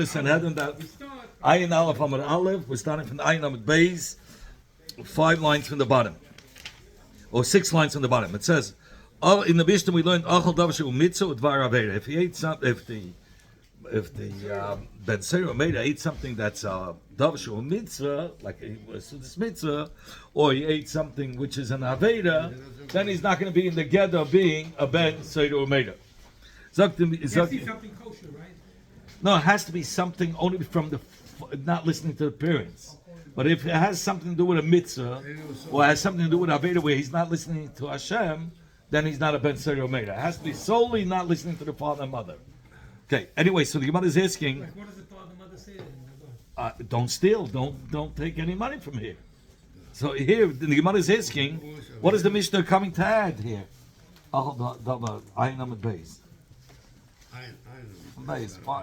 Sanhedrin, that Ayin Aleph Amud Aleph, we're starting from the Ayin Amud Beis, 5 lines from the bottom, or 6 lines from the bottom. It says, in the Mishnah we learned Achal Davar Shehu Mitzvah Udvar Aveda. If he ate something, if the Ben Seir Omeida ate something that's Davar Shehu Mitzvah, like it was this mitzvah, or he ate something which is an Aveda, then he's not going to be in the Geder of being a Ben Seir Omeida. Something kosher, right? No, it has to be something only from the not listening to the parents. But if it has something to do with a mitzvah, or has something to do with Aveda where he's not listening to Hashem, then he's not a Ben Seir Omeida. It has to be solely not listening to the father and mother. Okay, anyway, so the Gemara is asking, Like, what does the father and mother say? don't steal, don't take any money from here. So here, the Gemara is asking, what is the Mishnah coming to add here? Ayin Amud Beis.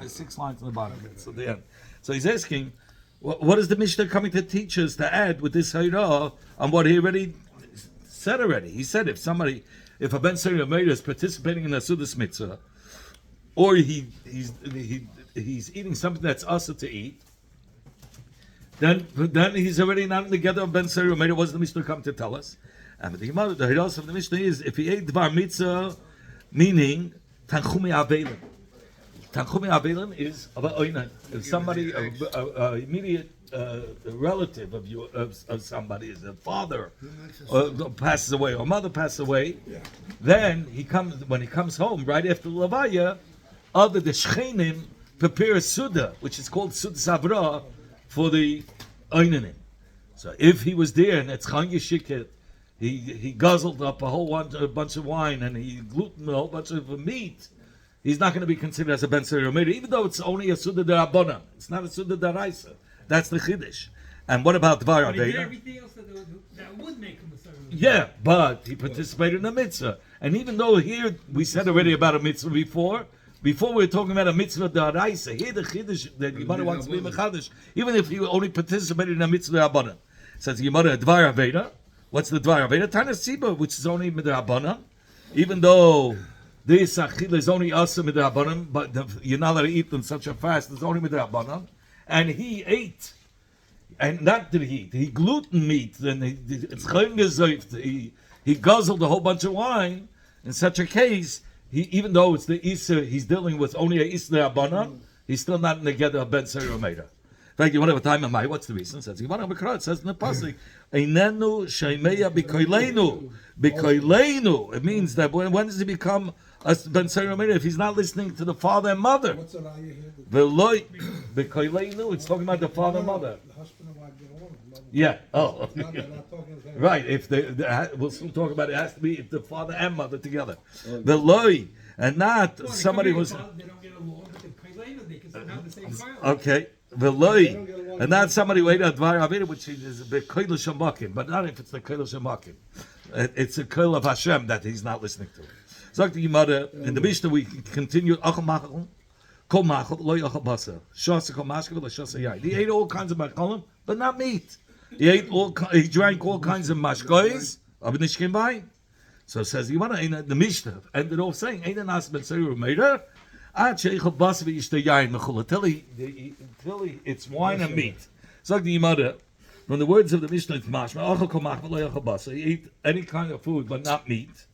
6 lines on the bottom. So the end. So he's asking, what is the Mishnah coming to teach us to add with this Hayrah on what he already said already? He said if a Ben Seir Omeida is participating in a Sudas Mitzvah, or he's eating something that's also to eat, then he's already not in the Geder of Ben Seir Omeida. What does the Mishnah come to tell us? And the Hayrah of the Mishnah is if he ate Dvar Mitzvah, meaning Tanchumi Avelim. Tanchumi Avelim is if somebody, immediate relative of you of somebody is a father passes away or mother passes away, then when he comes home right after the Levaya, other the Shchenim prepare a Suda, which is called Suda Sabra for the Oinanim. So if he was there and it's Chan Yeshiket, he guzzled up a bunch of wine and he glutened a whole bunch of meat, he's not going to be considered as a Ben Seir Omeida, even though it's only a Suda D'Rabbanan. It's not a Suda D'Oraisa. That's the Chiddush. And what about Dvar Aveda? He did everything else that would make him a Seir Omeida. Yeah, but he participated in a mitzvah. And even though here, we said already about a mitzvah before we were talking about a mitzvah D'Oraisa. Here the Chiddush, the Gemara wants to be Mechadish, even if he only participated in a mitzvah D'Rabbanan. Says the Gemara, Dvar Aveda. What's the Dvar Aveda? Tana Siba, which is only D'Rabbanan. Even though this achila is only asa midrabanan, but you're not allowed to eat in such a fast. It's only midrabanan, and he ate, and not did he eat. He gluten meat, and it's he guzzled a whole bunch of wine. In such a case, even though it's the isa, he's dealing with only a isa midrabanan. He's still not in the Geder of Ben Seir Omeida. In fact, you want to have a time of my. What's the reason? It says it says in the pasuk, "Einenu sheimeya b'koilenu." B'koilenu. It means that when does he become a Ben Seir Omeida? If he's not listening to the father and mother. What's an ayah here? V'loi b'koilenu. It's talking about the father and mother. The husband and wife get along. Yeah. Oh. They're not talking the same Right. If we'll soon talk about it. It has to be if the father and mother together. V'loi, and not somebody who's. They don't get along, but they can have the same child. Okay. V'loi, and not somebody who ate a Dvar Aveda, which is a bit koil shamakim, but not if it's the koil shamakim. It's a koil of Hashem that he's not listening to. So the Gemara in the Mishnah we continue. Achal machal, kol machal lo yachal basar. Shasa kol mashkev lo shasa yayin. He ate all kinds of machalim, but not meat. He drank all kinds of mashkois, aber nicht kein Wein. So it says the Gemara, the Mishnah ended off saying, "Ein nas ben Seir Omeida." Until it's wine and meat. So the Gemara, from the words of the Mishnah, it's mashma. He ate any kind of food, but not meat.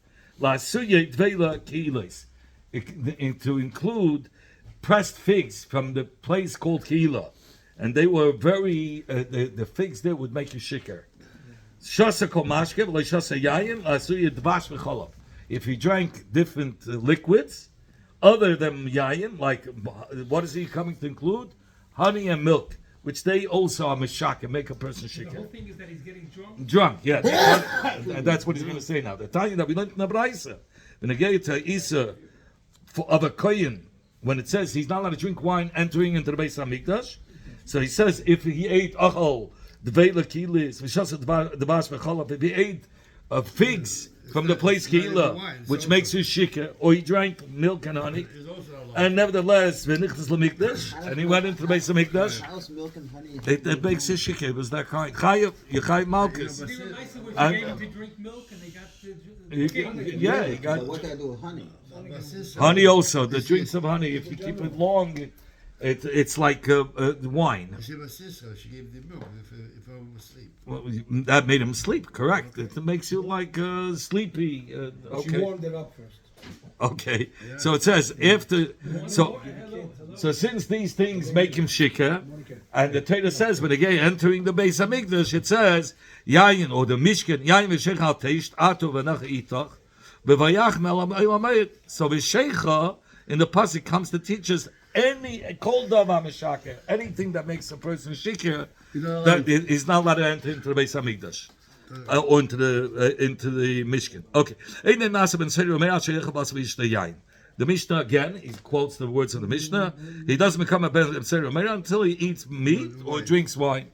To include pressed figs from the place called Kehila, and they were very. The figs there would make you shikker. If he drank different liquids. Other than yayin, like what is he coming to include? Honey and milk, which they also are mishak and make a person shikar. The whole thing is that he's getting drunk. Drunk, yeah. And that's what he's going to say now. The Tanya that we learned in the Braisa, when they get to Isa of a koyin, when it says he's not allowed to drink wine entering into the Beis Hamikdash, so he says if he ate achol the veila kilis, the bas v'cholav, if he ate figs from the place Kehila, which makes you shikar, or he drank milk and honey, and nevertheless, v'nichtas l'mikdash, and he went into the Beis Hamikdash. How's milk and honey? It makes you shikar. It was that kind. Chayev, you chayev malchus. They were nicer when you gave him to drink milk and they got He got. But what do I do with honey? Honey also, the drinks of honey, if you keep it long, It's like wine. She was sister. She gave the milk if I was asleep. Well, that made him sleep. Correct. It makes you like sleepy. She Okay. warmed it up first. Okay. So it says if the so since these things make him shikah, and the Torah says, but again entering the Beis Hamikdash, it says yayin or the Mishkan yayin v'sheicha al teisht atu v'nach itach b'vayach me'al ha'mayit. So v'sheicha in the pasuk comes to teach us any kol davar mishaker, anything that makes a person shikah, that is not allowed to enter into the Beis Hamikdash. Or into the Mishkan. Okay. The Mishnah again, he quotes the words of the Mishnah. He doesn't become a Ben Seder until he eats meat or drinks wine.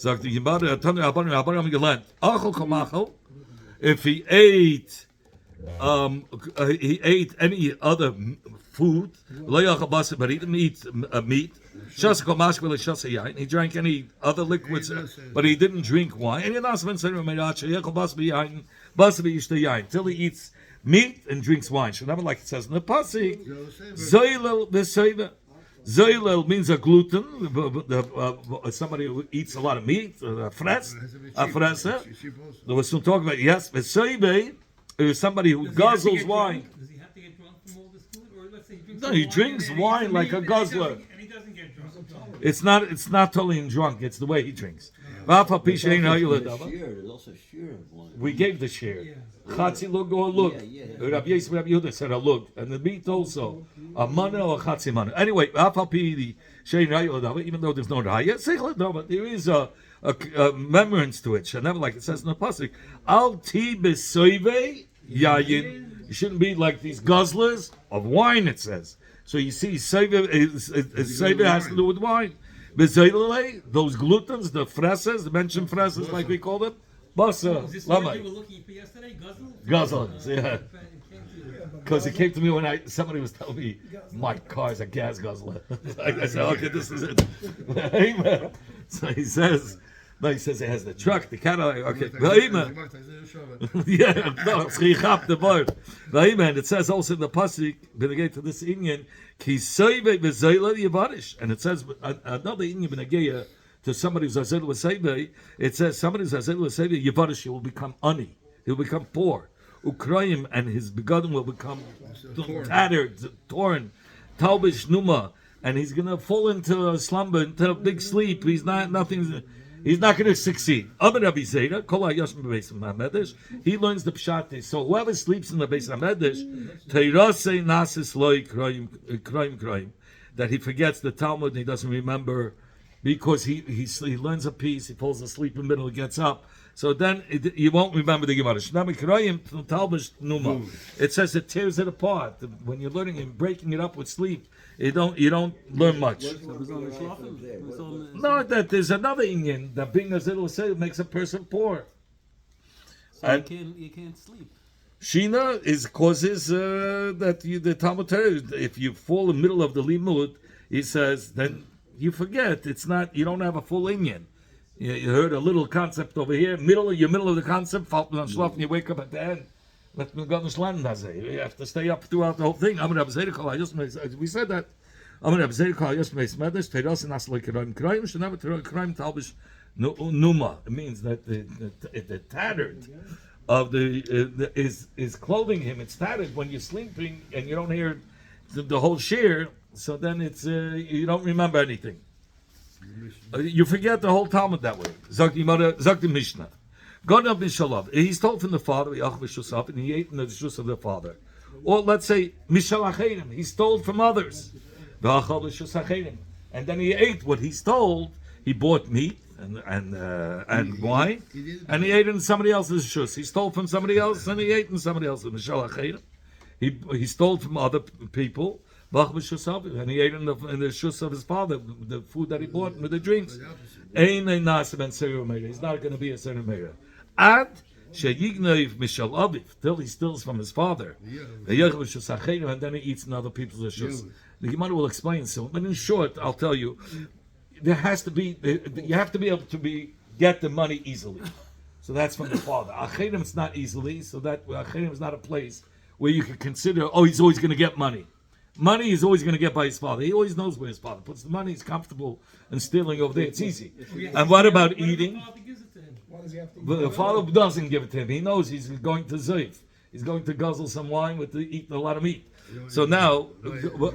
If he ate any other food, but he didn't eat meat. He drank any other liquids, but he didn't drink wine. Till he eats meat and drinks wine. Should never, like it says in the pasuk. Zoilel means a gluten, somebody who eats a lot of meat, a fresa. We'll soon talk about yes. Veseibe is somebody who guzzles wine. Does he have to get drunk from all this food, or let's say he drinks No, some he wine drinks and wine eats like a meat guzzler. and he doesn't get drunk. It's not totally drunk. It's the way he drinks. There's also shear of wine. We gave the share. Yeah. Chatzi lug or lug. Yeah. Rabbi Yisrael Rabbi Yehuda said a lug, and the meat also a mana or a chatzi mana. Anyway, the even though there's no raya, there is a remembrance to it. Never like it says in the pasuk. Al ti besoive yayin. You shouldn't be like these guzzlers of wine. It says. So you see, seive has to do with wine. Bezoilele, those glutens, the fresas, the mentioned fresas, like we call them, basa, Is this the word you lama, were looking for yesterday? Guzzle? guzzlers, yeah. Because it came to me when somebody was telling me my car's a gas guzzler. I said, okay, this is it. Amen. So he says it has the truck, the Cadillac. Okay, yeah, no, the word. It says also in the pasuk, benegay to this Indian, ki seive v'zayla yivarish, and it says another Indian benegay to somebody who's azel v'seive. It says somebody who's azel v'seive yivarish, he will become ani, he will become poor. Ukraim and his begotten will become tattered, torn, talbish numa, and he's gonna fall into a slumber, into a big sleep. He's not going to succeed. He learns the pshat. So whoever sleeps in the Beis Hamedrash, teirase nasis loy kraim, that he forgets the Talmud and he doesn't remember because he learns a piece, he falls asleep in the middle, gets up. So then you won't remember the Gemara. It says it tears it apart. When you're learning and breaking it up with sleep, you don't learn much. No, that there's another Indian that being a little say makes a person poor. So you can't sleep. Shina causes that the Talmud Torah, if you fall in the middle of the limud, he says then you forget. It's not, you don't have a full Indian. You heard a little concept over here, middle of the concept, and you wake up at the end. Let me go to You have to stay up throughout the whole thing. We said that. Numa. It means that the tattered of is clothing him. It's tattered when you're sleeping and you don't hear the whole shear. So then it's you don't remember anything. You forget the whole Talmud that way. Zog the Mishnah. God of Mishalav. He's told from the father, and he ate in the shus of the father. Or let's say Mishalachedim. He stole from others. And then he ate what he stole. He bought meat and wine, and he ate in somebody else's shus. He stole from somebody else, and he ate in somebody else's. Mishalachedim. He stole from other people. And he ate in the shus of his father, the food that he bought with the drinks. He's not going to be a Seder Meir. Ad sheyignev mishal aviv, till he steals from his father. And then he eats in other people's shus. The Gemara will explain so, but in short, I'll tell you, you have to be able to get the money easily. So that's from the father. Achedim, it's not easily, so that Achedim is not a place where you can consider, he's always going to get money. Money he's always going to get by his father. He always knows where his father puts the money. He's comfortable and stealing over there. It's easy. And what about eating? The father gives it to him. Why does he have to? But the father doesn't give it to him. He knows he's going to Zayf. He's going to guzzle some wine with eat a lot of meat. So now,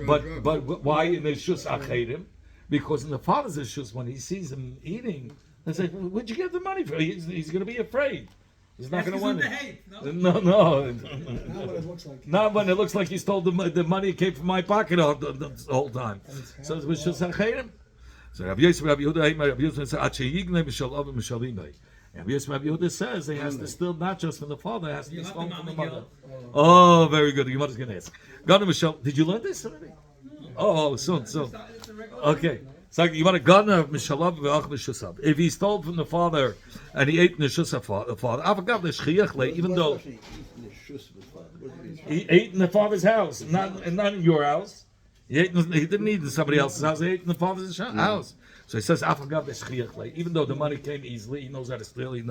but why in the Shus Achedim? Because in the father's Shus, when he sees him eating, they say, "Where'd you get the money for?" He's going to be afraid. He's not going to want it. No. Not what it looks like. Not when it looks like he stole the money came from my pocket the whole time. So it was just Achedim. So Rabbi Yosef says, Rabbi Yehuda says he has to steal not just from the father, it has to be stolen from the mother. Oh, very good. Your mother's going to ask. Did you learn this already? Oh, soon. Okay. So you want to Gana Mishalav v'ach Mishusab. If he stole from the father and he ate Nishusab the father, even though he ate in the father's house, not in your house. He didn't eat in somebody else's house. He ate in the father's house. So he says, even though the money came easily, he knows how to steal. He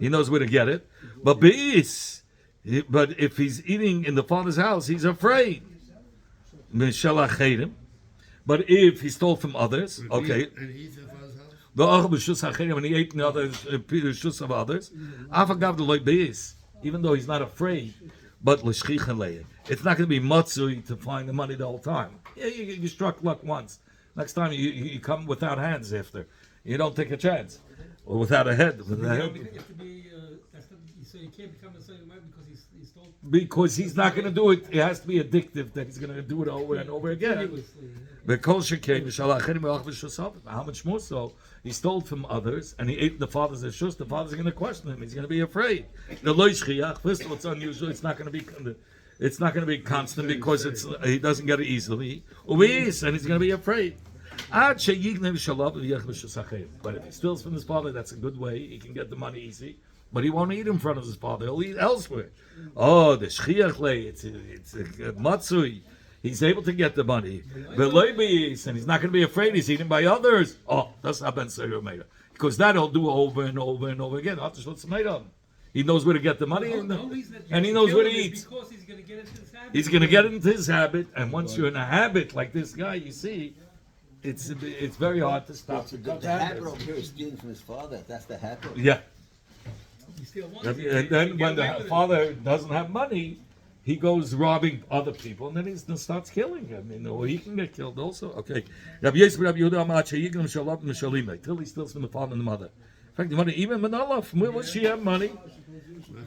knows where to get it. But but if he's eating in the father's house, he's afraid. But if he stole from others, okay. And he eats in the father's house? When he ate in the other shus of others, even though he's not afraid, but it's not going to be matzui to find the money the whole time. Yeah, you struck luck once. Next time you come without hands after. You don't take a chance. Or without a head. So you can't become a certain way because he stole. Because he's not going to do it. It has to be addictive that he's going to do it over and over again. How much more so? He stole from others and he ate in the father's shus. The father's going to question him. He's going to be afraid. First of all, it's unusual. It's not going to be. It's not going to be constant because he doesn't get it easily. And he's going to be afraid. But if he steals from his father, that's a good way. He can get the money easy. But he won't eat in front of his father. He'll eat elsewhere. Oh, the shchiachle, it's a matzui. He's able to get the money. And he's not going to be afraid he's eaten by others. Oh, that's not Ben Seir. Because that he'll do over and over and over again. He knows where to get the money and he knows where to eat. Because he's going to get into his habit. He's going to get into his habit. And once you're in a habit like this guy, you see, it's very hard to stop. The habit over here is stealing from his father. That's the habit. Yeah. He still wants And it. then when the father doesn't have money, he goes robbing other people, and then he starts killing him. Or he can get killed also. Okay. Till he steals from the father and the mother. In fact, the money, even Manala, from where would she have money?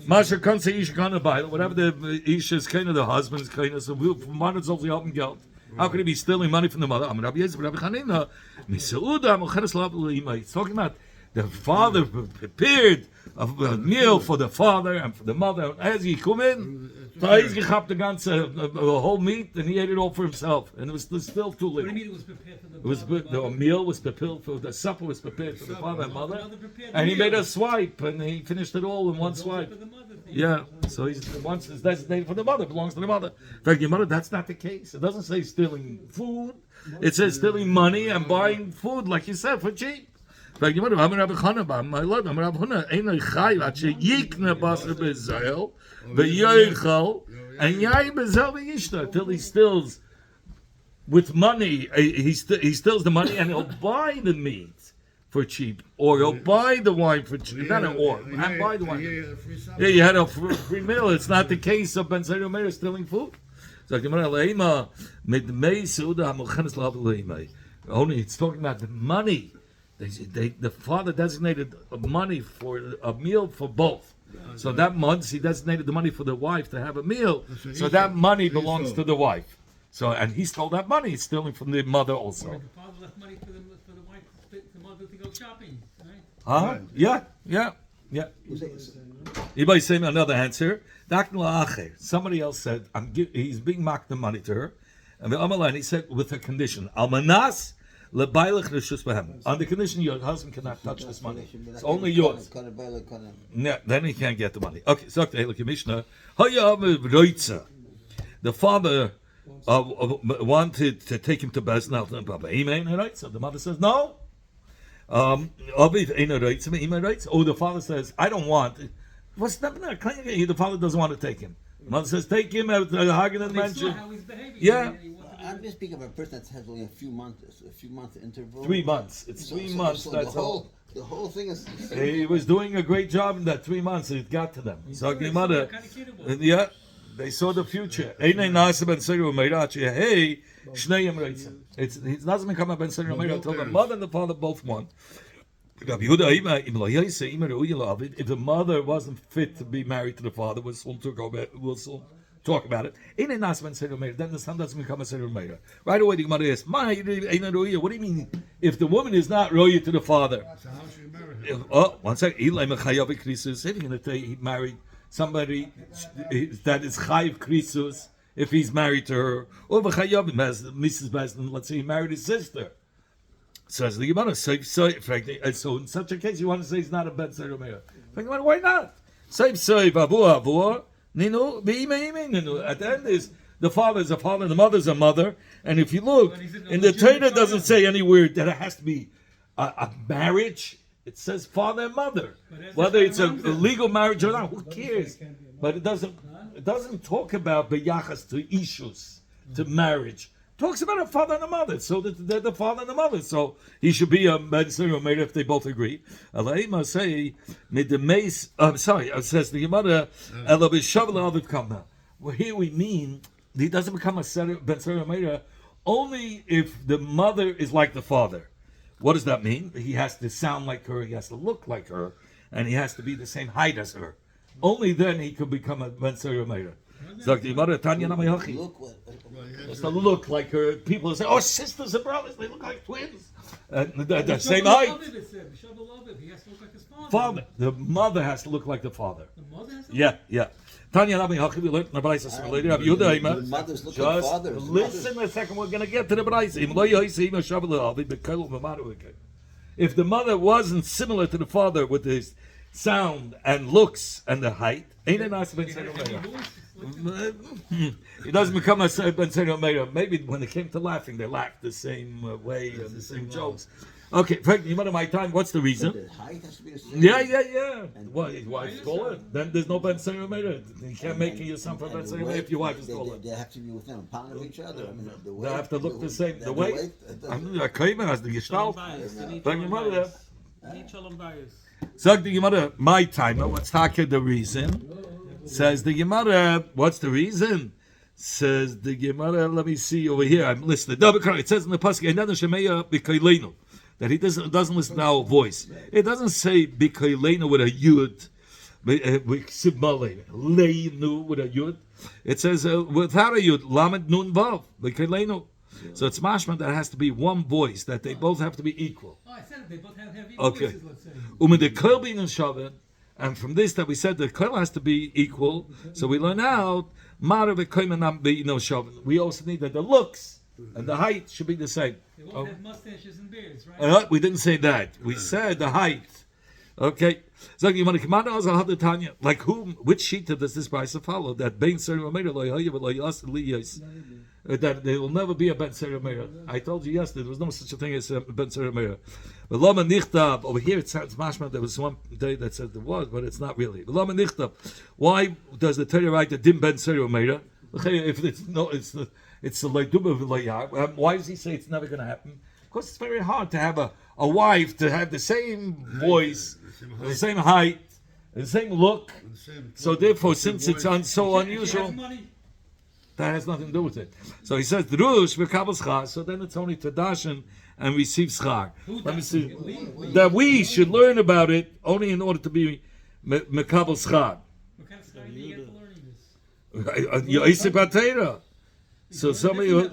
Masha can say Isha can buy whatever the Isha's kind of the husband's kind of, so from one it's only helping geld. How could he be stealing money from the mother? It's talking about the father prepared a meal for the father and for the mother. As he come in, he's gehabt the whole meat, and he ate it all for himself, and it was still too What do late. you mean it was prepared for the The meal was prepared for the supper was prepared for the father and mother, and he made a swipe, and he finished it all in one swipe. For the mother thing. Yeah, so once it's designated for the mother, it belongs to the mother. In fact, your mother, that's not the case. It doesn't say stealing food. It says stealing money and buying food, like you said, for cheap. In fact, your mother, I'm Rabbi Chanabah, my Lord, I'm Rabbi Huna, Einoi Chai, Ache Yikne Basar Bezael, Ve'yoichal, and Yai Bezael Ve'yishta, till he steals with money, he steals the money and he'll buy the meat for cheap, or he'll buy the wine for cheap. Not an or, I buy the wine. Yeah, you had a free meal. It's not the case of Ben Zayir Meir stealing food. So only it's talking about the money. The father designated money for a meal for both. So that month he designated the money for the wife to have a meal. So that money belongs to the wife. So and he stole that money. He's stealing from the mother also. The father left money for the wife, the mother to go shopping, right? Huh? Yeah. Anybody say me another answer? Somebody else said, he's being mocked the money to her. And he said, with a condition. Almanas lebailach reshus behem. On the condition your husband cannot touch this money. It's only yours. Yeah, then he can't get the money. Okay, so the Mishnah. The father wanted to take him to Bezdin. So the mother says, no. Or the father says, I don't want. The father doesn't want to take him. The mother says, take him out the Hagen and They saw mention. how he's behaving. Yeah. He wanted I'm just speaking of a person that has only a few month interval. 3 months. It's 3 months. So That's all. the whole thing is. He was doing a great job in that 3 months. It got to them. So the mother, What kind of kid it was? yeah, they saw the future. Einay nasa ben Seiru Meirachi. Hey, Shnei Yemreitzim. He doesn't become a ben Seiru Meirachi until the mother and the father both won. If the mother wasn't fit to be married to the father, we'll soon talk about it. Then the son doesn't become a Seiru Meira. Right away, the Gemara asks, what do you mean if the woman is not roya to the father? So how should you marry her? Oh, one second. If he married somebody that is chayiv krisus, if he's married to her, or Mrs. Beslan, let's say he married his sister. Says the Gemara. So in such a case, you want to say he's not a ben Seiru Meira? Why not? At the end is the father is a father, the mother is a mother, and if you look in the Torah, it doesn't say anywhere that it has to be a marriage. It says father and mother, whether it's a legal marriage or not. Who cares? But it doesn't talk about beyachas to ishus, to marriage. It talks about a father and a mother, so that they're the father and the mother. So he should be a ben Seiru Meira if they both agree. Alaima say it says the Gemara ela b'shavel aviv kamna. Well, here we mean he doesn't become a ben Seiru Meira only if the mother is like the father. What does that mean? He has to sound like her, he has to look like her, and he has to be the same height as her. Only then he could become a ben Seiru Meira. Just to look like her. People say, "Oh, sisters and brothers, they look like twins." The same height. He has to look like his father. Father, the mother has to look like the father. The mother has to Yeah. Tanya Nami Hachi, we learned in the Braisa related of The mothers look like Just fathers. listen a second, we're going to get to the Braisa. If the mother wasn't similar to the father with his sound and looks and the height, ain't it nice ben Seiru Meira? He doesn't become a ben Seiru Meira. Maybe when it came to laughing, they laughed the same way and the same jokes. Okay, Frank, you matter my time. What's the reason? The height has to be the same. Yeah. Well, his wife's taller. Then there's no ben Seiru Meira. You can't make your son for ben Seiru Meira if your wife is taller. They have to be within a pound of each other. I mean, the weight, They have to look the same. The the weight. it doesn't- I'm not claiming as the gestalt. Thank you, mother. Sag the Gemara, my timer. What's the reason? Says the Gemara, what's the reason? Says the Gemara, let me see over here. I'm listening. It says in the pasuk, that he doesn't listen to our voice. It doesn't say bikaylenu with a yud, leinu with a yud. It says without a yud, lamed nun vav bikaylenu. So it's mashman that has to be one voice, that they both have to be equal. Oh, I said it. They both have equal Okay. voices, let's say. And from this that we said the klal has to be equal. So we learn out we also need that the looks and the height should be the same. They won't have mustaches and beards, right? We didn't say that. We said the height. Okay. So you want to come out Tanya? Like whom? Which shita does this Braisa follow? That ben Seiru Meira that there will never be a ben Seiru Meira. I told you yesterday there was no such a thing as a ben Seiru Meira. But Lama Nichtav over here it sounds mashma. There was one day that said there was, but it's not really. But Lama Nichtav. Why does the Torah write that dim ben Seiru Meira? If it's no, it's the leidum of layar. Why does he say it's never going to happen? Because it's very hard to have a wife to have the same voice, the same height, the same look. So therefore, since it's so She has unusual, money. that has nothing to do with it. So he says drush v'kabel schar. So then it's only to dashen and receive schar. Let me see that we should learn about it only in order to be mekabel schar. What kind of style do you get for learning this? Yosef Atera. So somebody, and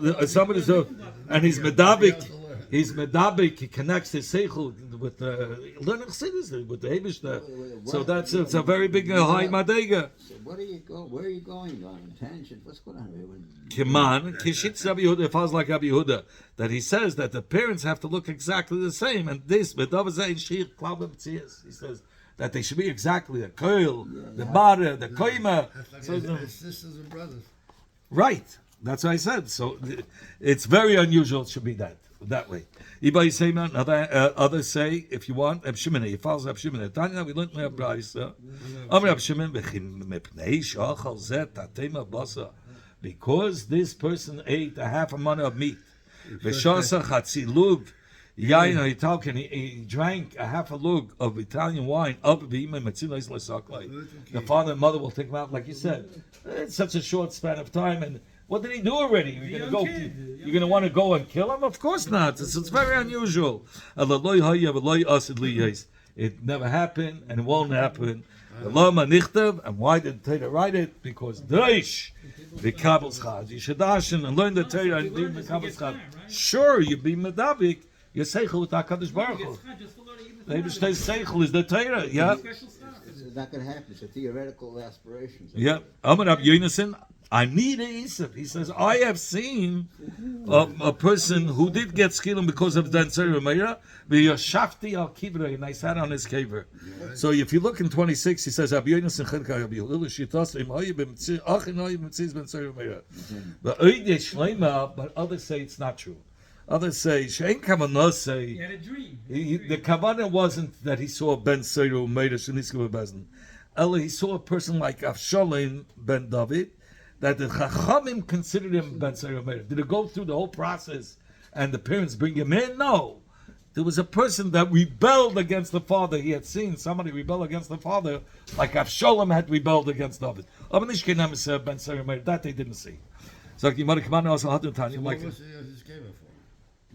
he's medabik. He's medabik. He connects his seichel with learning chassidus with the Eibishter. So that's it's a very big high madega. So where are you going on tangent? What's going on here? Kiman kishit Rabbi Yehuda. It falls like Rabbi Yehuda that he says that the parents have to look exactly the same. And this he says that they should be exactly the koil, the bada, the koima. So, Sisters and brothers. right. That's what I said. So it's very unusual. It should be that way. Anybody say that? Others say, if you want, Abshimene. It follows Abshimene. Tanya, we learned in Braisa. Amr Abshimene, Bechim Mepnei Shachal Zet Tatema Basa because this person ate a half a mana of meat. V'shasa chatzilug yain ha'itaken, he drank a half a lug of Italian wine. The father and mother will take him out, like you said. It's such a short span of time, and what did he do already? You're gonna go. You're gonna want to go and kill him? Of course not. It's very unusual. It never happened, and it won't happen. And why did the Torah write it? Because Dreish, the Kabbal's Chad. You should dashen and learn the Torah and do the Kabbal's Chad. Sure, you be medavik. You're seichel with HaKadosh Baruch Hu. The Eibishter's seichel is the Torah. Yeah. It's not going to happen. It's a theoretical aspiration. Yeah. Amar Rabbi Yonason, I need a Isaac. He says, I have seen a person who did get skilling because of the Tzara Meira, v'yashafti al kivra, and I sat on his caver. So if you look in 26, he says, Rabbi Yonason chedka Rabbi Hillel shitas im hayi b'mtziz achin hayi b'mtziz ben Tzara Meira. But shleima, but others say it's not true. Others say she'en kavanah say He had a dream. the kavanah wasn't that he saw Ben Tzara Meira sheniska bebezdin. Ella, he saw a person like Avshalom ben David, that the Chachamim considered him Ben Tzara Meir. Did it go through the whole process and the parents bring him in? No. There was a person that rebelled against the father. He had seen somebody rebel against the father, like Avshalom had rebelled against David. Ben Tzara Meir. That they didn't see. So like,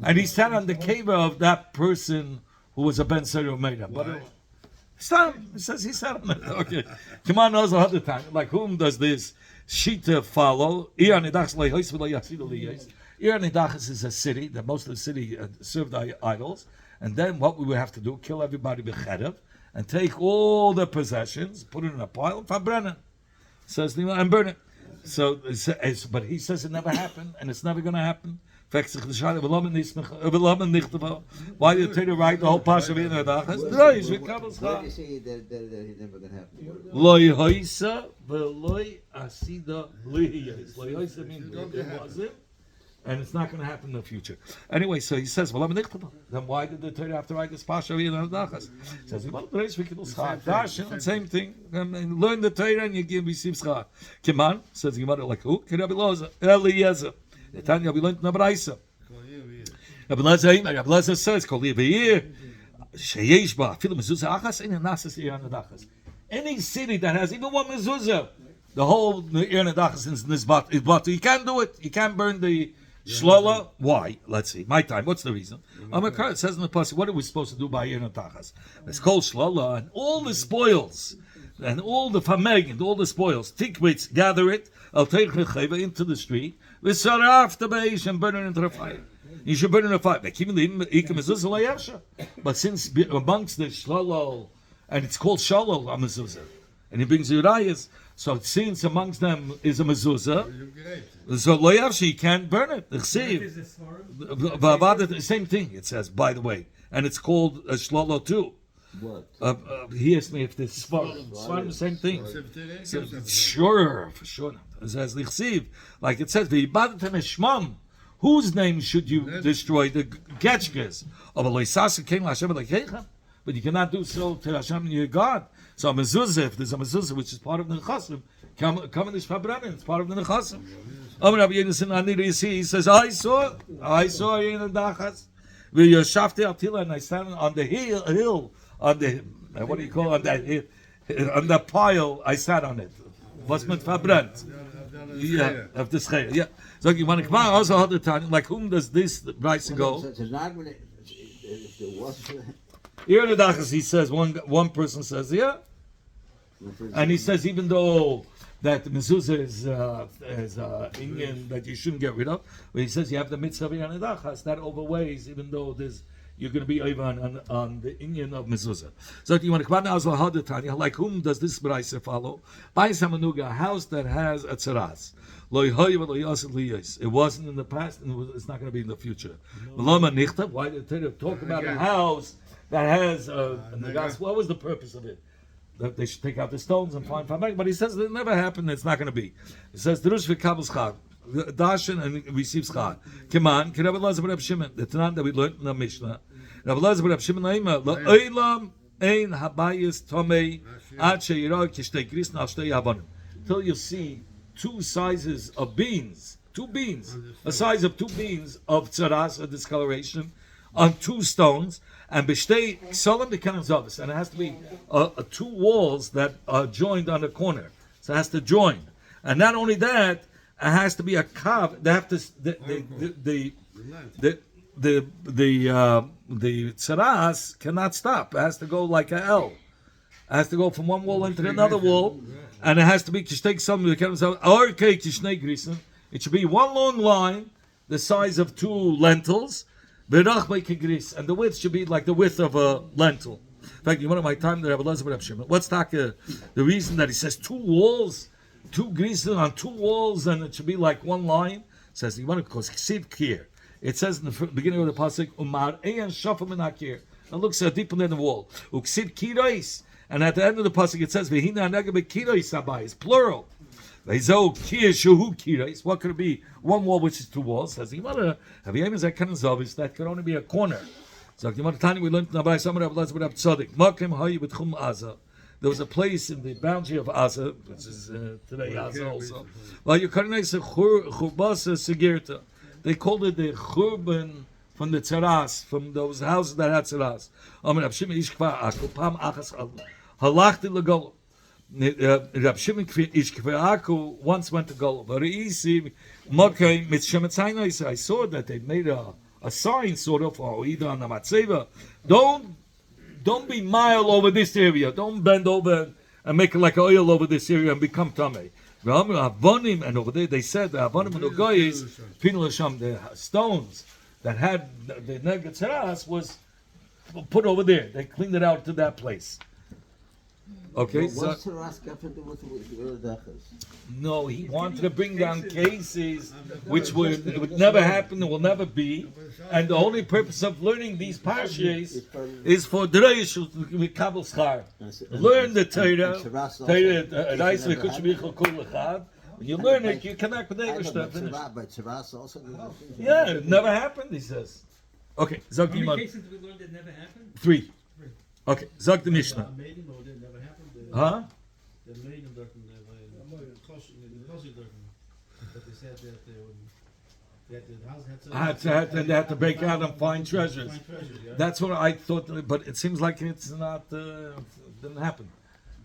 and he sat on the cave of that person who was a Ben Tzara Meir. But it says he sat on it. Okay. Come on, knows another time. Like, whom does this Shita follow? Ir Nidachas is a city, that most of the city served idols, and then what we would have to do, kill everybody becherev, and take all the possessions, put it in a pile, and burn it. Says Nima, and burn it. So, but he says it never happened, and it's never going to happen. Why did the Torah write the whole Pasha of Ir Nidachas? Why did you say that it's never going to happen? Loi hoisa v'loi asida lihiyos. Loi hoisa means it wasn't, and it's not going to happen in the future. Anyway, so he says, then why did the Torah have to write this Pasha of Ir Nidachas? He says, same thing. Learn the Torah and you receive schar. Kiman, says Gemara, like who? Eliezer. The Tanya we learned in Abraisa. Rabbi Lezer says, "Kol yeir sheyesh ba afilu mezuzah achas in nasas Ir Nidachas." Any city that has even one mezuzah, the whole Ir Nidachas is nizbat. You can't do it. You can't burn the shlola. Why? Let's see. My time. What's the reason? It says in the pasuk, what are we supposed to do by Ir Nidachas? It's called shlola, and all the spoils, and all the fameg, and all the spoils. Tikwitz, gather it. I'll take the into the street. We saraf the base and burn it into the fire. You should burn it in the fire. But since amongst the shalol, and it's called shalol a mezuzah, and he brings urayas, so since amongst them is a mezuzah, so loyavsha you can't burn it. The same thing it says, by the way, and it's called a shalol too. What? He asked me if this Svarim the same thing. So, sure, for sure. It says lichsiv, like it says, v'ibadatem eshmam. Whose name should you destroy? The Getchkes of a loisasa came Hashem lekechem, but you cannot do so to Hashem your God. So a mezuzah, if there's a mezuzah which is part of the nechasim, come in this pabranin, it's part of the nechasim. Rabbi Yonason, he says, I saw in the dachas, v'yashafti atila, and I stand on the hill. On the what do you call on that on the pile? I sat on it. Was mit verbrannt? Yeah, of the schei. Yeah. So you want to come out also the time. Like whom does this price go? So it's not when if there was. Here in the Dachas, he says one person says yeah, and he says even though that the mezuzah is Indian that you shouldn't get rid of, but he says you have the mitzvah in the Dachas that overweighs even though there's. You're going to be over on the Indian of mezuzah. So you want to come out now as a Tanya, like whom does this brayse follow? By Samanuga, a house that has a tzaras. It wasn't in the past, and it's not going to be in the future. Why did they talk about a house that has what was the purpose of it? That they should take out the stones and find fameg. But he says it never happened. It's not going to be. It says Drush v'kabel schar. Dashen and receives schar. Kiman, Rabbi Lezer Reb Shimon, the Tanan that we learned in the Mishnah. Rabbi Lezer Reb Shimon Naima, La'olam ein habayis tomei ad she'yirah kishtei gris nal shtei yavonim. Till you see two sizes of beans, a size of 2 beans of tzaras, a discoloration, on 2 stones, and b'shtei ksolim b'kenan zavis, and it has to be 2 walls that are joined on the corner, so it has to join, and not only that, it has to be a kav. They have to the tzaras cannot stop. It has to go like a L. It has to go from one wall into another wall, and it has to be kishtei ksolim b'kenan zavis or kishnei grisen. It should be one long line, the size of 2 lentils, and the width should be like the width of a lentil. In fact, you want my time there, what's the reason that he says 2 walls, 2 grisen on 2 walls, and it should be like one line? It says you want to because ksiv kir. It says in the beginning of the pasuk umar eyan shafam minakir. It looks deeper than the wall. Uksiv kirais, and at the end of the pasuk it says v'hina negabe kirais abayis, plural. What could it be? One wall, which is 2 walls. Says that could only be a corner. So we learned there was a place in the boundary of Asa, which is today Asa also. They called it the Churban from the Tzaras, from those houses that had Tzaras. Rab Shimon Ish Kve'aku once went to Golov. I saw that they made a sign sort of, or either on the Matzeva. Don't be mile over this area. Don't bend over and make it like oil over this area and become Tameh. And over there they said the Avonim and the Goyis, the stones that had the Negatzeras was put over there. They cleaned it out to that place. Okay, Well, what's Taras got to do with Dachas? no, he wanted to bring down cases which would never happen and will never be, and the only purpose of learning these parshas is for Dreish with Kabul Schar. Learn the Torah, when you learn it, you connect with the English stuff. But Taras also. Yeah, it never happened, he says. Okay, Zog How many Imad. cases did we learn that never happened? 3. Okay, Zog the Mishnah. Huh? The maiden dürfen, but they said that the house had to. They had to break out and find treasures. Find treasures, yeah. That's what I thought, but it seems like it's not, didn't happen.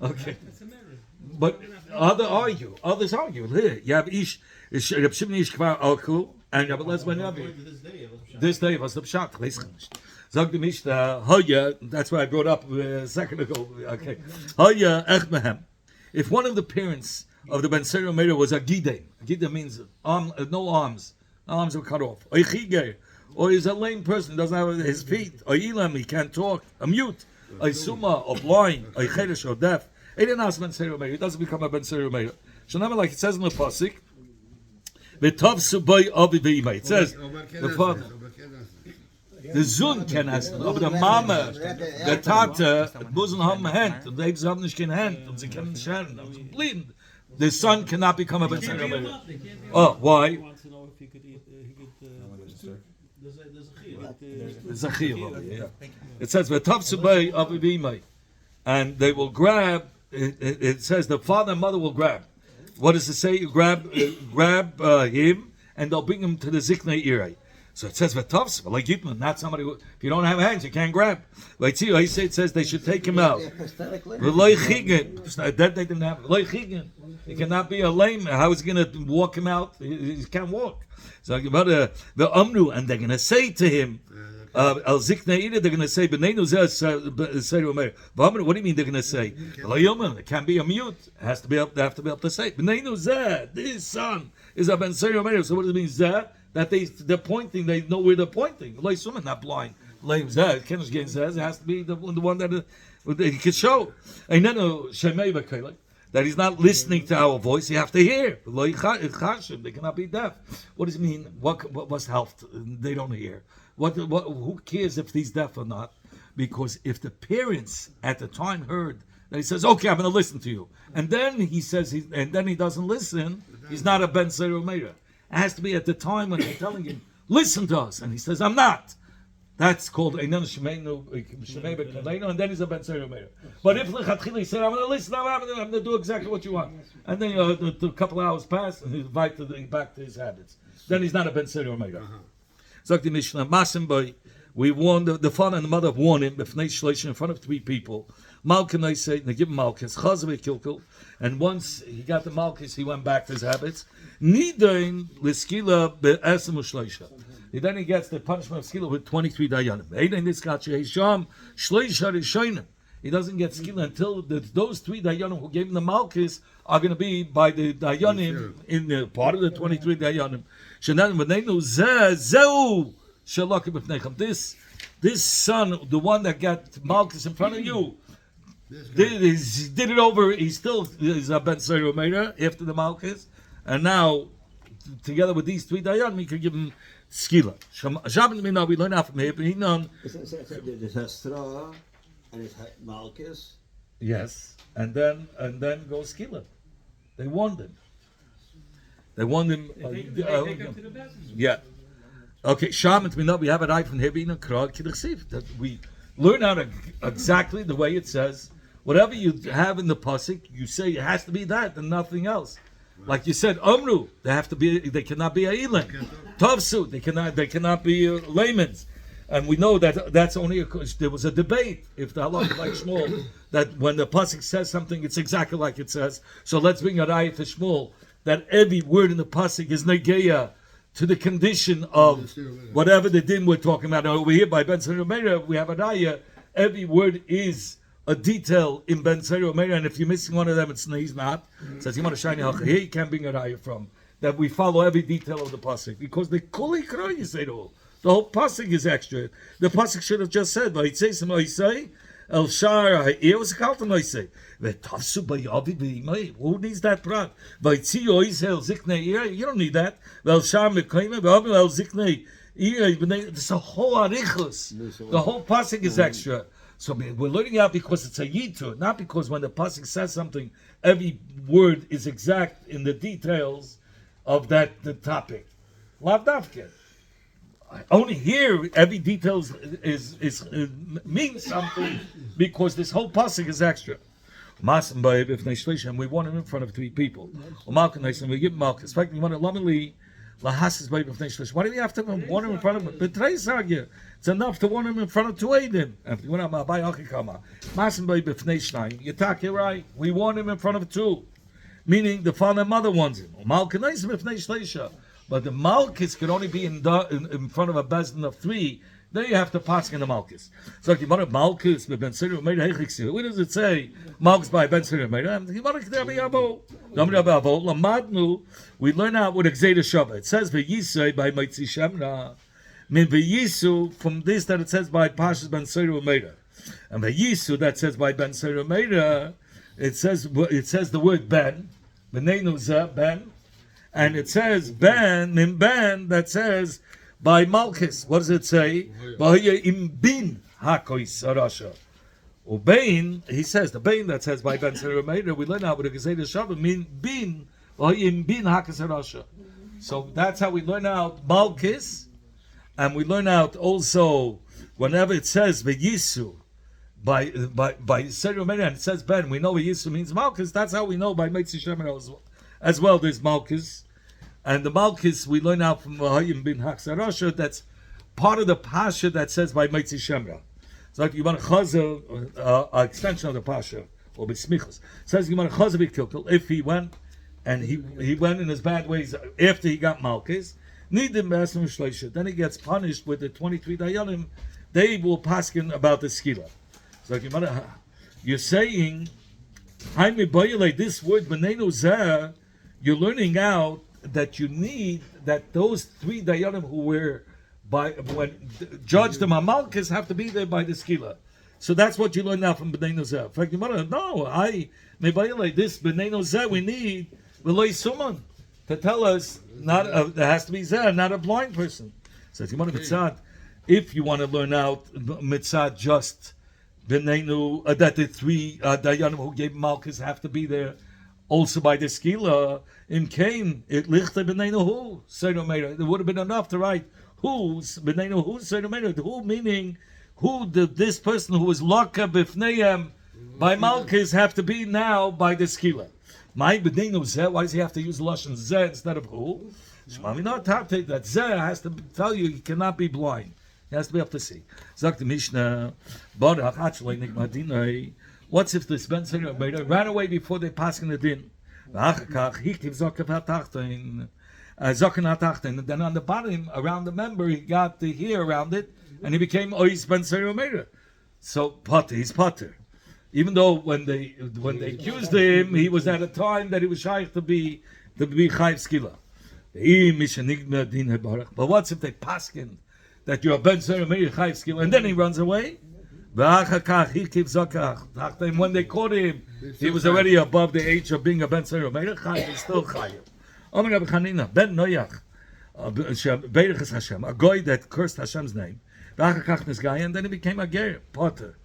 Okay. That's a marriage. But others argue. Here, you have Reb Shimon Ish Kvar Alku, and Rabbi Lezben Yabi. To this day, it was shot. This day was the Pshat, Zog the Mishnah, Hoya, that's what I brought up a second ago. Okay. Hoya Ech Mehem. If one of the parents of the Ben Seri Omer was a Gidem means no arms. Arms were cut off. Or Chiger, or he's a lame person, doesn't have his feet. Or Ilam, he can't talk. A mute. Or Suma, or blind. Or Chedesh, or deaf. He didn't ask Ben Seri Omer. He doesn't become a Ben Seri Omer. Shanama, like it says in the Pasuk, V'tov Subai Avi V'imai. It says, the father. The Zun can ask, aber der Mama, der Tate, müssen haben Hand, und die haben nicht keine Hand, und sie können nicht hören, und sie blind. The son cannot become a Ben Seri Omer. Oh, why? He wants to know if he could eat. There's a There's a chiyuv over here, yeah. It says v'tav subay avivimai, and they will grab. It says the father and mother will grab. What does it say? You grab him, and they'll bring him to the ziknei irei. So it says v'tav subay, like Yitman, not somebody who, if you don't have hands, you can't grab. Like see, I say it says they should take him out. V'loy chigin, that they didn't have. V'loy chigin, he cannot be a lame. How is he going to walk him out? He can't walk. So about the Amnu, and they're going to say to him, Al Zikna Ida, they're going to say, B'neinu Zeh, what do you mean they're going to say? It can't be a mute. It has to be up. They have to be able to say, B'neinu Zeh, this son is a Ben Seri Omer. So what does it mean, Zeh? That they're pointing, they know where they're pointing. Like not blind. Like Zeh, Kenish Gen Zeh, it has to be the one that he can show. And then Shemei B'Kelek. That he's not listening to our voice, you have to hear. They cannot be deaf. What does it mean? What's health? They don't hear. Who cares if he's deaf or not? Because if the parents at the time heard that he says, "Okay, I'm going to listen to you," and then he says, and then he doesn't listen, he's not a Ben Seri Omer. It has to be at the time when they're telling him, "Listen to us," and he says, "I'm not." That's called Einan Shemeinu B'Kaleinu, and then he's a Ben Seir Omeira. But if Lechatchila he said, I'm going to listen, I'm going to do exactly what you want, and then a couple of hours pass, and he's back to his habits, then he's not a Ben Seir Omeira. Sagt die Mishnah, Masim Boy, we warned, the father and the mother warned him, B'fnei Shleish, in front of 3 people. Malkin, I say, they give him Malchus, Chazve Kilkel, and once he got the Malchus, he went back to his habits. Nidain L'skila Be'esem U'Shleisha. Then he gets the punishment of skila with 23 dayanim. Eidin Niskachi Hisham Shleisha Rishonim. He doesn't get skila until those 3 dayanim who gave him the Malchus are going to be by the dayanim in the part of the 23 dayanim. Shenan V'neinu Zeu Shalakim B'fnechem. This son, the one that got Malchus in front of you, did it over. He still is a Ben Seir Omeira after the Malchus, and now together with these 3 dayanim, he can give him skila. Shabbat Mina, we learn out from here. There's a straw and it's Malchus. Yes, and then goes skila. They warned him. They warned him. Take him to the best. Yeah. Okay, Shabbat Mina, we have it right from here. That we learn out exactly the way it says. Whatever you have in the pasuk, you say it has to be that and nothing else. Like you said, Omru, they cannot be a Elam. Tavsu, they cannot be layman's. And we know that that's only there was a debate if the halakha like Shmuel, that when the pasuk says something, it's exactly like it says. So let's bring a raya to Shmuel that every word in the pasuk is negeya to the condition of whatever the din we're talking about. Now, over here by Ben Seir Omeira, we have a raya. Every word is a detail in Ben Seir Omeira, and if you're missing one of them, he's not. It says you want to shine your here. You can't bring a raya from that. We follow every detail of the pasuk because the kuli kra you say it all. The whole pasuk is extra. The pasuk should have just said, "But say some say el shar it was called to say vetafsu bayavi b'imay." Who needs that prat? Vaytzi oisel ziknei. You don't need that. Vel shar mekayim v'avi el ziknei. It's a whole arichus. The whole pasuk is extra. So we're learning out because it's a yitur, not because when the pasuk says something, every word is exact in the details of the topic. Lav dafke. Only here, every detail is means something because this whole pasuk is extra. And we want him in front of 3 people. And we give him Malchus. In fact, you want to Why do you have to warn him in front of him? It's enough to warn him in front of 2 Eidim. You talk it right. We warn him in front of 2. Meaning the father and mother wants him. But the Malchus can only be in front of a bezdin of 3. Then you have to pass in the Malchus. So if you want a Malchus, where does it say Malchus by Ben Seir Omeira? We learn out with Exeda Shabbat. It says V'yisai by Maitzi Shemra. Min V'yisu from this that it says by Pashas Ben Seir Omeira. And V'yisu that says by Ben Seir Omeira, it says the word Ben. B'neinu Zeh Ben. And it says Ben, Min Ben, that says by Malchus. What does it say? Im bin hakois arasha. Ubein, he says the Bein that says by Ben Seir Omeira. We learn out with the Gezeidah Shabbat mean bin im bin hakois arasha. So that's how we learn out Malchus, and we learn out also whenever it says V'yisu by Seir Omeira and it says Ben, we know V'yisu means Malchus. That's how we know by Meitzi Shemra as well. There's Malchus. And the Malchus we learn out from V'hayim bin Haksarasha. That's part of the pasha that says by Meitzi Shemra. So like you want to chazer an extension of the pasha or b'smichas. It says you want to chazer b'kilkel if he went and he went in his bad ways after he got Malchus. Nidim b'asem shleisha. Then he gets punished with the 23 dayanim. They will paskin about the skila. So like you're saying, this word b'neinu zeh. You're learning out that you need that those 3 dayanim who were judged them on Malchus have to be there by the skila. So that's what you learn now from B'nai Nozeh. In fact, this B'nai Nozeh we need V'loi Suman to tell us there has to be Zeh, not a blind person. So if you want to mitzad, if you want to learn out mitzad just B'nai that the 3 dayanim who gave Malchus have to be there. Also by the skila in Cain, it lichte b'nei hu. Seir Omeira. There would have been enough to write who's b'neinu who's who meaning who this person who was locked b'fneim by Malchus have to be now by the skila. My b'neinu zeh. Why does he have to use lashon zeh instead of who? Shmami not take that zeh has to tell you he cannot be blind. He has to be able to see. Zak the Mishnah. Barach actually nikmadinai. What's if this Ben Seder ran away before they pass in the din? And then on the bottom, around the member, he got the hair around it, and he became Ois Ben Seder. So Potter, he's Potter. Even though when they accused him, he was at a time that he was shy to be Chayv Skila. But what's if they paskin that you're Ben Seder Chayv Skila, and then he runs away? When they caught him, he was already above the age of being a Ben Seder Chayv. He's still Chayv. Ben Noach, a guy that cursed Hashem's name, and then he became a ger, Potter.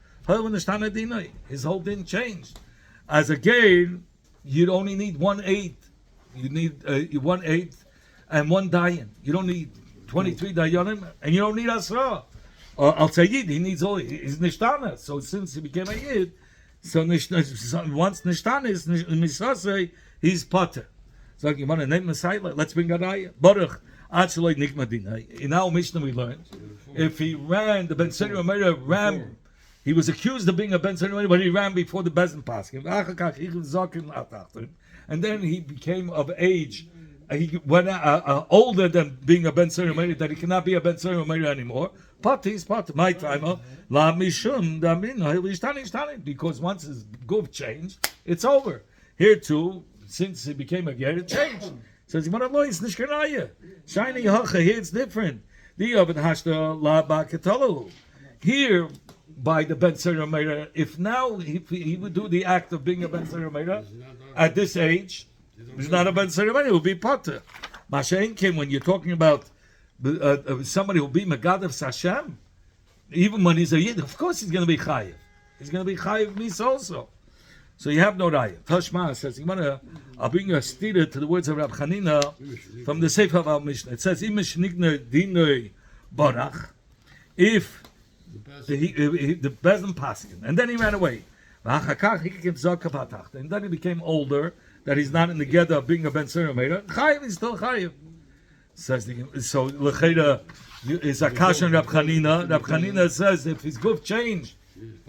His whole din changed. As a ger, you'd only need 1/8. You need 1/8 and 1 dayan. You don't need 23 dayanim, and you don't need asra. Al Sayyid, he needs all. He's nishtana. So since he became a yid, so once nishtana is misasei, he's Potter. So you want to name Messiah? Let's bring a raya. Baruch actually nikmadina. In our Mishnah we learned, if he ran, the Ben Seder ran. He was accused of being a Ben Seder, but he ran before the Bezin Paskin. And then he became of age. He went older than being a Ben Seder, that he cannot be a Ben Seder anymore. But he's part. My time, la mishum damin. Because once his guf changed, it's over. Here too. Since he became a ger, it changed. Says, it's nishkanaya. Shiny hacha, here it's different. The oven hashta la bakatalu. Here, by the Ben Seder Meira, if now he would do the act of being a Ben Seder Meira, at this age, he's not a Ben Seder Meira, he would be Potter. Mashain came when you're talking about somebody who will be Megadav Hashem, even when he's a Yid, of course he's going to be Chayiv. He's going to be Chayiv Mis also. So you have no raya. Tashma says, I'll bring you a stira to the words of Rab Chanina from the Sefer of our Mishnah. It says, Imish Nigner Dinoi Barach, if the Bezin Paskin, and then he ran away. And then he became older, that he's not in the gather of being a Ben Seder Meira. Chayiv is still Chayiv. Says so Lecheda is Akash and Rab Chanina. Rab Chanina says if his guf changed,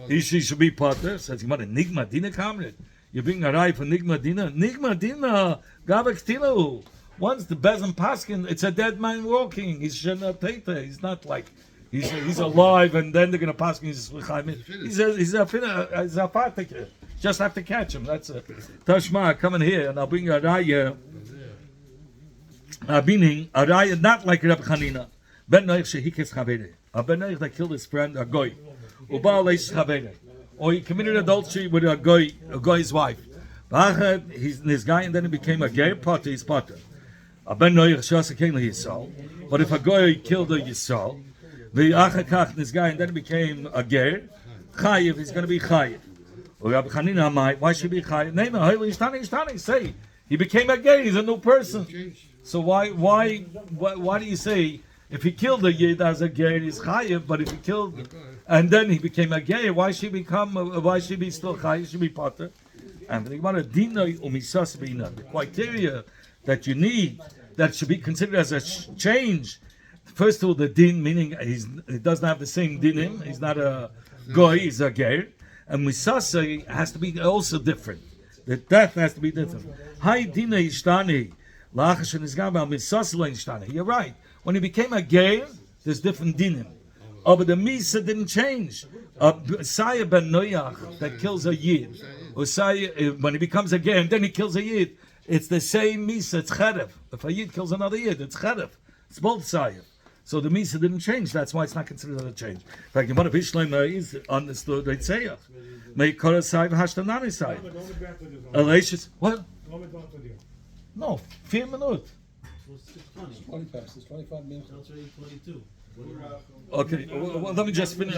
he should be Potter. Says you want a Nigma Dina Kamret. You're being a rai for Nigma Dina. Nigma Dina Gavek Tilu. Once the Bezin Paskin, it's a dead man walking. He's Shenateta. He's not like he's alive and then they're gonna paskin. He's a fatiker. Just have to catch him. That's it. Tashma, come in here and I'll bring you a raya. Meaning a raya not like Reb Chanina. Ben Noach shehikes chavere. A Ben Noach that killed his friend, a goy. Or he committed adultery with a guy's wife. He's this guy, and then he became a gay Potter. He's Potter. A Ben Noach shasa came to Yisrael. But if a guy killed a Yisrael, this guy, and then he became a gay Chayiv, he's going to be Chayiv. Why should he be Chayiv? Name it. Say he became a gay. He's a new person. So why do you say? If he killed a yid as a ger, he's chayiv. But if he killed and then he became a ger, why should he be still chayiv? Should be potter. And the criteria that you need that should be considered as a change. First of all, the din meaning he doesn't have the same dinim. He's not a goy. He's a ger. And misasa has to be also different. The death has to be different. Hi dina ishtani lachashen is gamba misasa ishtani. You're right. When he became a ger, there's different dinim. Oh, but the misa didn't change. Saya ben Noach that kills a yid, or when he becomes a ger and then he kills a yid, it's the same misa. It's cherev. If a yid kills another yid, it's cherev. It's both saya. So the misa didn't change. That's why it's not considered a change. In fact, the one of Ishleim is understood. They say, "May kol say v'hashtanani say." Elasius, what? No, 4 minutes. It's 20 past. It's 25 minutes. It's already 22. Okay, well, let me just finish.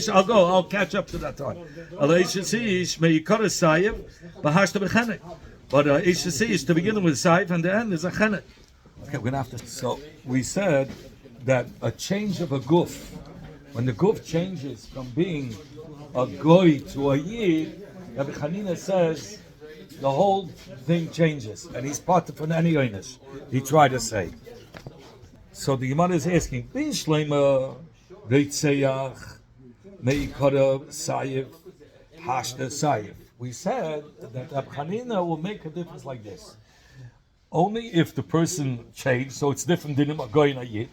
I'll go. I'll catch up to that time. May kol sayev v'hashta b'chenek. But Ish to begin with sayev and the end is a chenek. Okay, we're gonna have to. So we said that a change of a guf, when the guf changes from being a goy to a yid, Rabbi Chanina says the whole thing changes, and he's part of an any oynish. He tried to say. So the Gemara is asking, Bin Shleima, Reitzeyach, Meikara, Sayif, Hashta, Sayif. We said that Rabbi Chanina will make a difference like this. Only if the person changed, so it's different than a goy and a yid,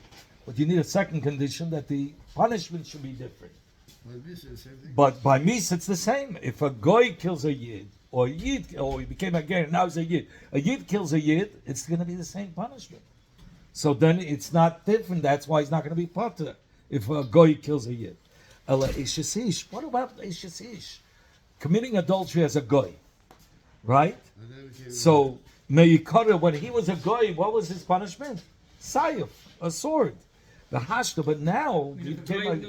but you need a second condition that the punishment should be different. But by Misa it's the same. If a goy kills a yid, or a yid, or he became a goy and now he's a yid kills a yid, it's going to be the same punishment. So then it's not different. That's why he's not going to be potter if a goy kills a yid. Ela ishes ish. What about ishes ish? Committing adultery as a goy, right? So Meikara, when he was a goy, what was his punishment? Sayif, a sword. The hashta. But now he became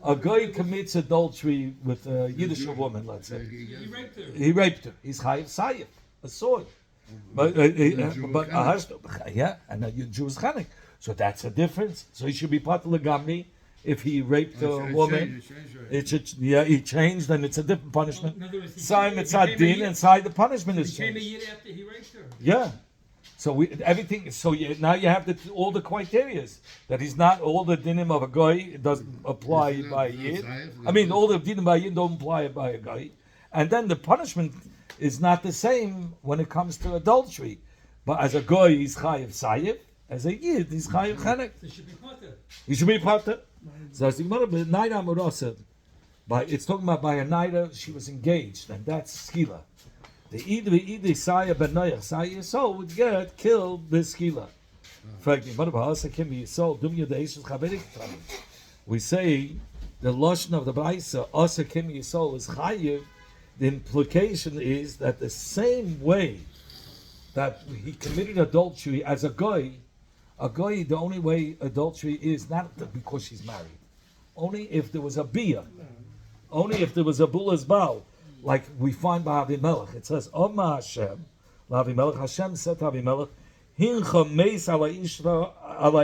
a goy commits adultery with a Yiddish woman. Let's say he raped her. He's chayiv sayif, a sword. But a hashta, yeah, and a Jew is chanik. So that's a difference. So he should be part of the gamni. If he raped a woman, it should, he changed, and it's a different punishment. Side mitzad din, inside the punishment is He became a changed. year after he raped her. Yeah. So everything. So now you have all the criterias that he's not all the dinim of a guy doesn't apply by a yid. I mean, all the dinim by a yid don't apply by a guy, and then the punishment is not the same when it comes to adultery. But as a guy, he's chayiv sayif. As a yid, he's chayiv chanek. So he should be potter. He should be potter. So it's talking about Naida Murasa. It's talking about by a Naida, she was engaged, and that's skila. The Idi Saya Ben Noach, Saya Yisol would get killed this skila. We say the Lashon of the Baisa, Asa Kim Yisol is Chayiv. The implication is that the same way that he committed adultery as a goy, the only way adultery is not because she's married. Only if there was a bia. Only if there was a bulas baal. Like we find by Avimelech. It says, Oma Hashem, Avimelech, Hashem said to Avimelech, Hincha meis ala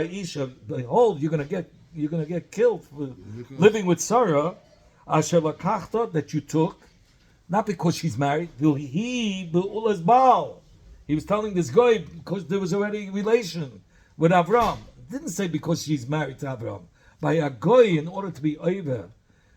isha, behold, you're gonna get killed for living with Sarah, Asher lakachta, that you took, not because she's married, he be'ulas baal. He was telling this guy because there was already a relation with Avram. It didn't say because she's married to Avram. By a goy, in order to be over,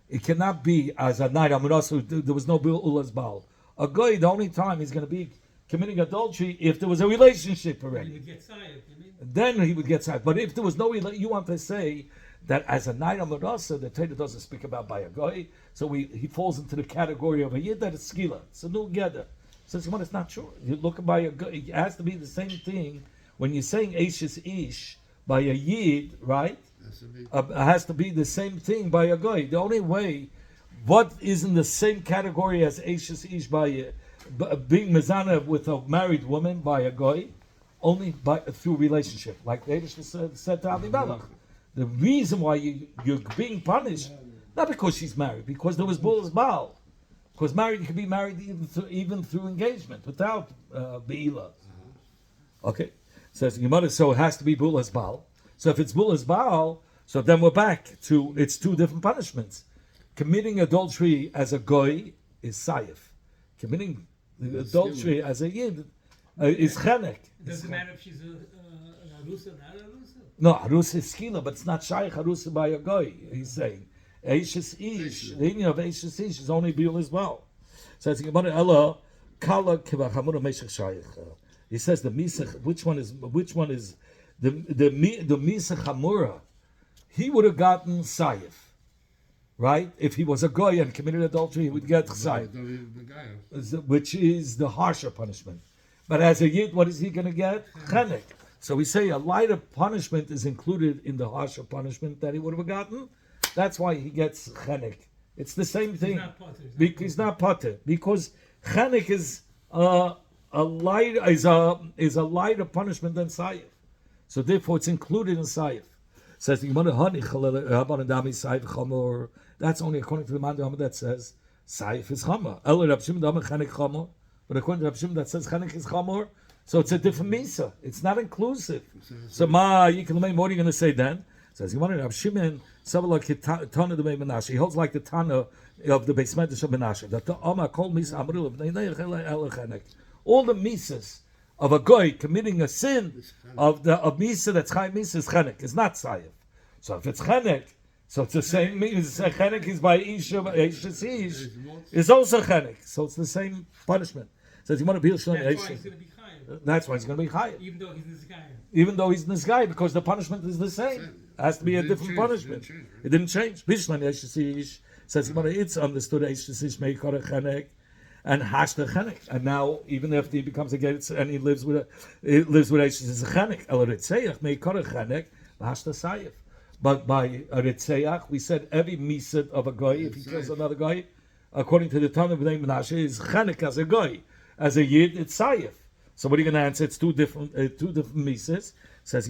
it cannot be as a night. There was no ulas baal. A goy, the only time he's going to be committing adultery if there was a relationship He already. would get sired, you mean? Then he would get sired. But if there was no, you want to say that as a night Amarasa, the Torah doesn't speak about by a goy, so he falls into the category of a yid that is skila. So no gather. Says well, it's not true. You look by a goy, it has to be the same thing. When you're saying Eishes Ish by a Yid, right? It has to be the same thing by a guy. The only way, what is in the same category as Eishes Ish by being Mezana with a married woman by a guy, only through relationship. Like the Eish said to Avimelech. The reason why you're being punished, not because she's married, because there was Bulas Baal. Because married, you can be married even through engagement, without Be'ila. Okay. Says Gemara, so it has to be Bulas Baal. So if it's Bulas Baal, so then we're back to it's two different punishments. Committing adultery as a goy is sayif. Committing adultery as a yid is chenek. Doesn't matter if she's an arusa or not arusa. No, arusa is skila, but it's not shaykh arusa by a goy. He's saying Eishes Ish. The meaning of Eishes Ish is only Bulas Baal. So it's Gemara Ella Kala Kivachamura Meshach Shaykh. He says the misach. Which one is the misach hamura? He would have gotten sayif, right? If he was a goy and committed adultery, he would get sayif, which is the harsher punishment. But as a yid, what is he going to get? Chenek. So we say a lighter punishment is included in the harsher punishment that he would have gotten. That's why he gets chenek. It's the same thing. He's not potter because chenek is a lighter lighter punishment than sayif. So therefore it's included in sayif. Says the Gemara, that's only according to the Mandam that says sayif is chamor. But according to Rab Shimon that says chenek is chamor, so it's a different misa. It's not inclusive. So what are you going to say then? Says he wanted Rav Shimon Tana the Menashe. He holds like the Tana of the Beis Medrash of Menashe. That the Amma called Misa Amrul of Neich. All the misas of a goy committing a sin of misa that's chai misa is chenek. It's not sayif. So if it's chenek, so it's the same. Chenek is by isha ish is also chenek. So it's the same punishment. Says you want to be That's why he's going to be chayiv. That's why he's going to be chayiv. Even though he's this guy. Even though he's this guy, because the punishment is the same. It has to be a different punishment. It didn't change. Bishlan Yeshisish says it's understood Yeshisish Meikar Chenek and Hashta Chenek. And now, even if he becomes a Gates and he lives with Yeshisish Chenek, El Ritzeach Meikar Chenek, Hashta Sayif. But by a Ritzeach, we said every misad of a guy, if he kills another guy, according to the Tanna of Bnei Menashe, is Chenek as a guy. As a Yid, it's Sayif. So what are you going to answer? It's two different misas. Says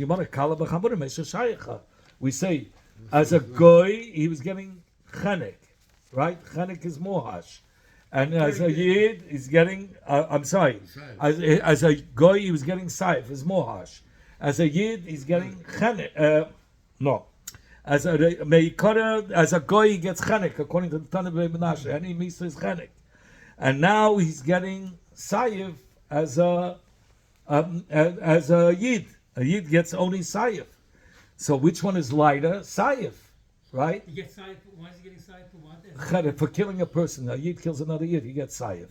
we say as a goy he was getting chenek, right? Chenek is mohash, and as a yid he's getting. As a goy he was getting saif is mohash. As a yid he's getting chenek. No, as a meikara as a goy he gets chenek according to the Tanna Bnei Menashe. Any misa is chenek, and now he's getting saif as a yid. A yid gets only sayif. So which one is lighter? Sayif, right? He gets sayif. Why is he getting sayif for what? Chenek, for killing a person. A yid kills another yid, he gets sayif.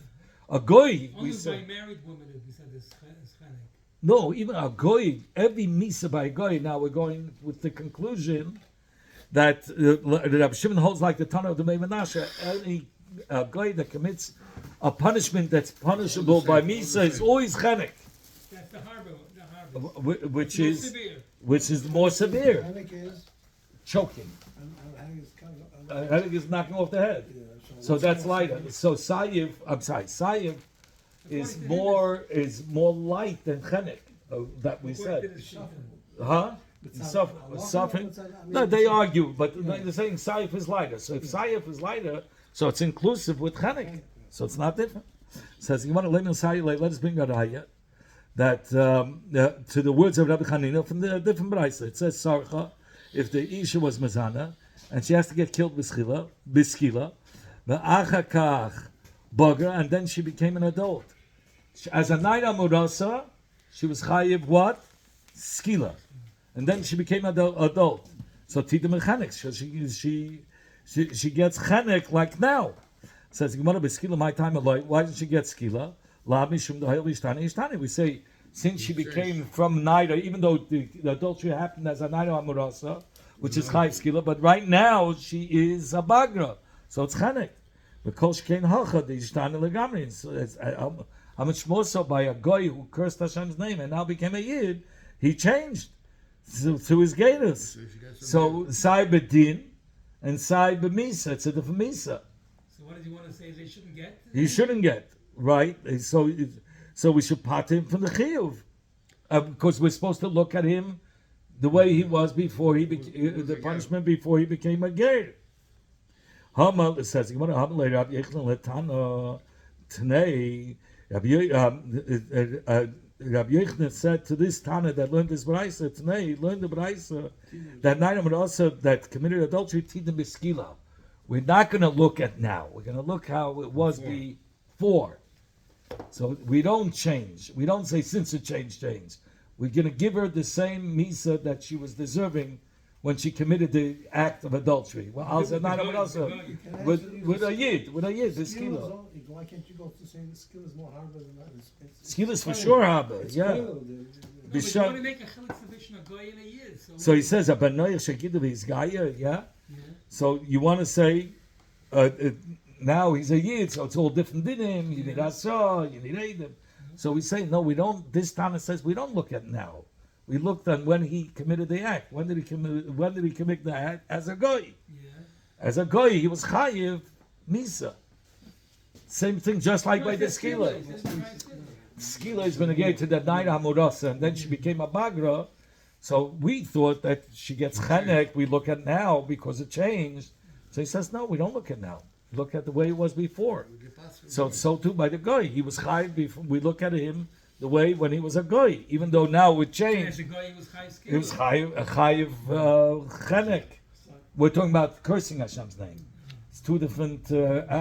A goy, only we say. by married women, we said is chenek. No, even a goy, every misa by a goy. Now we're going with the conclusion that Rabbi Shimon holds like the Tanna of the Bnei Menashe. Any goy that commits a punishment that's punishable by misa is always chenek. That's the harbor. Which is more severe. Chenek is, Choking. and Chenek is kind of. Chenek is knocking off the head. Yeah, So that's lighter. So Sayiv is more light than Chenek that we said. Huh? Suffering. No, they argue, but they're saying Sayiv is lighter. So if Sayiv is lighter, so it's inclusive with Chenek. So it's not different. Says you want to let us bring a raya that to the words of Rabbi Chanina from the different brayso. It says Sarcha, if the Isha was Mazana, and she has to get killed biskila, v'achakach bugger, and then she became an adult. As a Naira Murasa, she was chayiv what? Skila. And then she became an adult. So Tita Mechanik, she gets Chanek like now. Says Gemara Beskila, my time of life, why did she get Skila? We say, since she became from Naira, even though the adultery happened as a Naira Amurasa, which is Chayiv Skila, but right now she is a Bagra, so it's Chanek. Because she came Hacha, the Ishtana Legamri. How much more so by a guy who cursed Hashem's name and now became a Yid, he changed through his Gators. So Sai Bedin and Sai B'Misa, it's a different Misa. So what does he want to say? They shouldn't get? He shouldn't get. Right, so we should part him from the chiyuv, because we're supposed to look at him the way he was before he the punishment before he became a ger. Hamal, it says, Rabbi Yochanan said to this Tana that learned this brayso today, he learned the brayso that Naira also that committed adultery tidim b'skila. We're not going to look at now. We're going to look how it was before. So we don't change. We don't say since it changed. We're going to give her the same misa that she was deserving when she committed the act of adultery. Well, also not with a yid, this kilo. Why can't you go to saying the skill is more harder than that? Skill is for sure harder. Yeah. No, but you want to make a chiluk division of goy in a year. So he says, yeah. So you want to say, now he's a yid, so it's all different dinim. You need asa, you need edim. So we say no, we don't. This Tana says we don't look at now. We looked at when he committed the act. When did he commit the act? As a goy. Yeah. As a goy, he was chayiv misa. Same thing, just like by the skila. Skila is going to get to the night hamurasa, and then she became a bagra. So we thought that she gets chenek. We look at now because it changed. So he says no, we don't look at now. Look at the way it was before. So too by the guy. He was chayiv before. We look at him the way when he was a goy. Even though now with Yeah, change, the guy was high it was skilled. chayiv chenek. We're talking about cursing Hashem's name. It's two different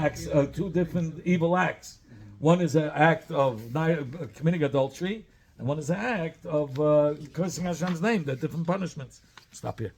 acts, two different evil acts. One is an act of committing adultery, and one is an act of cursing Hashem's name. They're different punishments. Stop here.